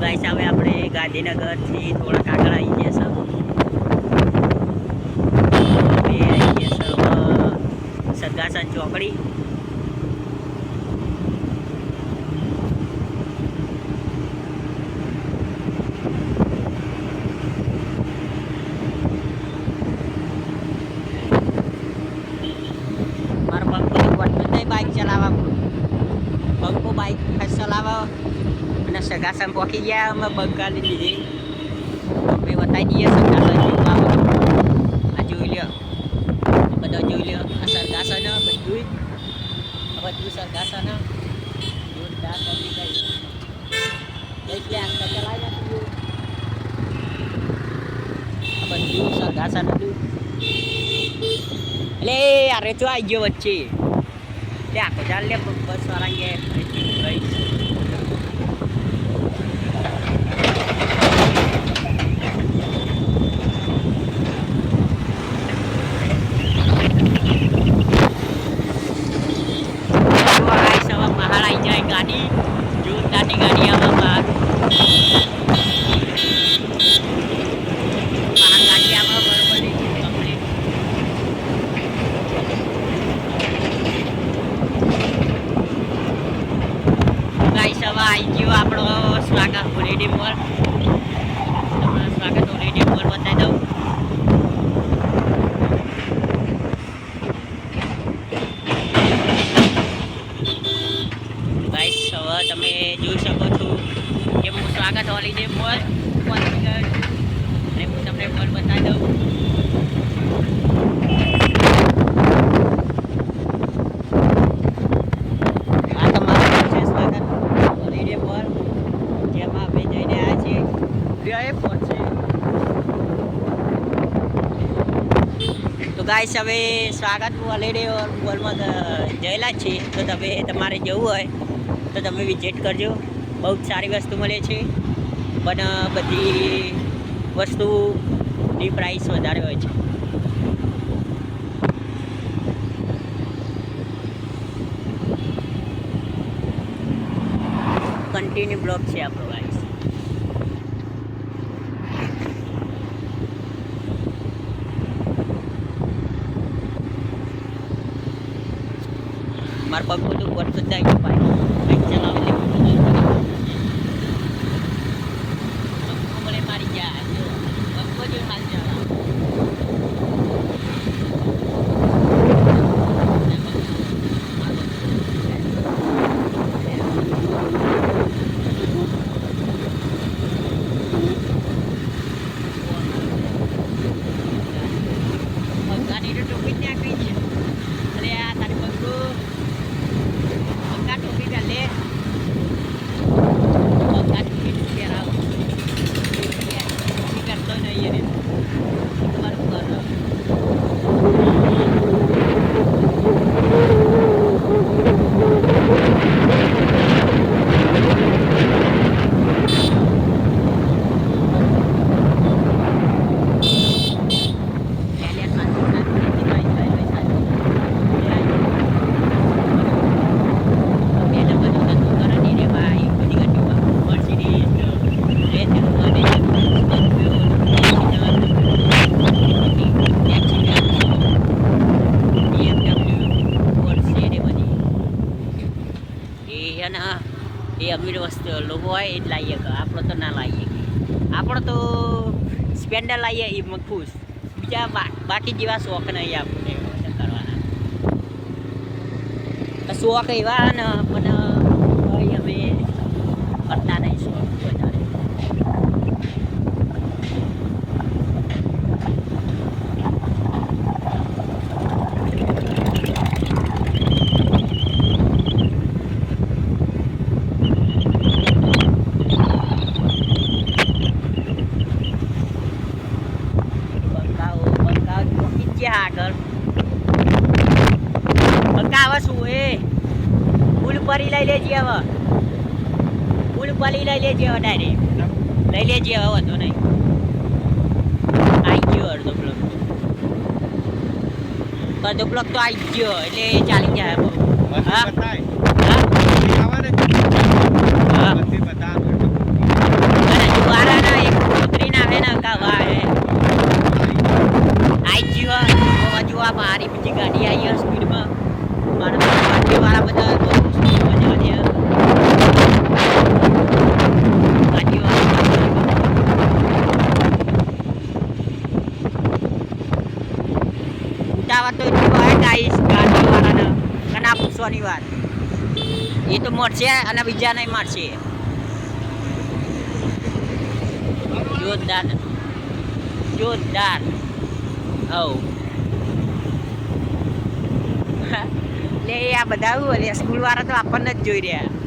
Guys હવે આપણે ગાંધીનગરથી થોડા કાગળ આવી ગયા છે સરગાસન ચોકડી. મારા પંખો નહીં બાઇક ચલાવવા પંખો બાઇક ચલાવવા અને સરગાસન પહોંચી ગયા અમે બંકાની લીધી અમે બતાવી દઈએ સરગાસન જેવું આવે. આ જોઈ લ્યો બધા જોઈ લ્યો આ સરગાસન બધું સરગાસન જોરદાર પબ્લિક આવી એટલે આસ્તા ચલાવી નાખ્યું. આ બધું સરગાસન હતું એટલે અરે તો આવી ગયો વચ્ચે તે આખો ચાલ લે બસ વાળા ગયા ગાડી જોરદારની ગાડી આવે બહાર ગાડી આવે બરોબર કમ્પ્લીટ. ગાઈસ હવે આવી ગયો આપણો સ્વાગત હોલિડે મોલ. તમને સ્વાગત હોલિડે મોલ બતાવી દઉં. તમે જોઈ શકો છો કે હું સ્વાગત હોલિડે મોલ અને હું તમને મોલ બતાવી દઉં. આ તમારું છે સ્વાગત હોલિડે મોલ જેમાં આપણે જઈને આવ્યા છીએ એરપોર્ટ છે. તો ગાઈસ હવે સ્વાગત હોલિડે મોલમાં જયેલા જ છીએ તો તમે તમારે જવું હોય તો તમે વિઝિટ કરજો. બહુ જ સારી વસ્તુ મળે છે પણ બધી વસ્તુની પ્રાઇસ વધારે હોય છે. કન્ટિન્યુ બ્લોક છે આપણો ગાઈસ. મારા પગ બધું પડતું જ જાય ભાઈ ચલાવી મને મારી ગયા પંખો જેવું હાલ જવા પંખાની તો ટોપી જ નાખી છે. અરે આ તારી પંખો પંખા ટોપી પહેલે પંખા ટોપી પહેરાવો ટોપી પહેરતો નહીં એને બરાબર. એ અમીર વસ્તુ લોકો હોય એ જ લાવીએ કે આપણો તો ના લાવીએ કે આપણો તો સ્પેન્ડર લાવીએ એમાં ખુશ. બીજા બાકી જેવા શોખ નહીં આપણને કરવાના. શોખ એવા ને પણ અમે કરતા નહીં શોખ વધારે. આગળ આવે શું એ પુલ પરી લઈ લેજે. હવે પુલ પરી લઈ લેજે હવે ડાયરેક્ટ લઈ લેજે હવે વાંધો નહીં. આવી ગયો અડધો બ્લોક તો આવી ગયો એટલે ચાલી જાય. હા હા ઉતાવળ તો એટલી હોય ગાઈસ ગાડીવાળાને અને આ પૂછવાની વાત એ તો મળશે અને બીજા નહીં મળશે જોરદાર જોરદાર હવ લે આ બધા સ્કૂલ વાળા તો આપણને જ જોઈ રહ્યા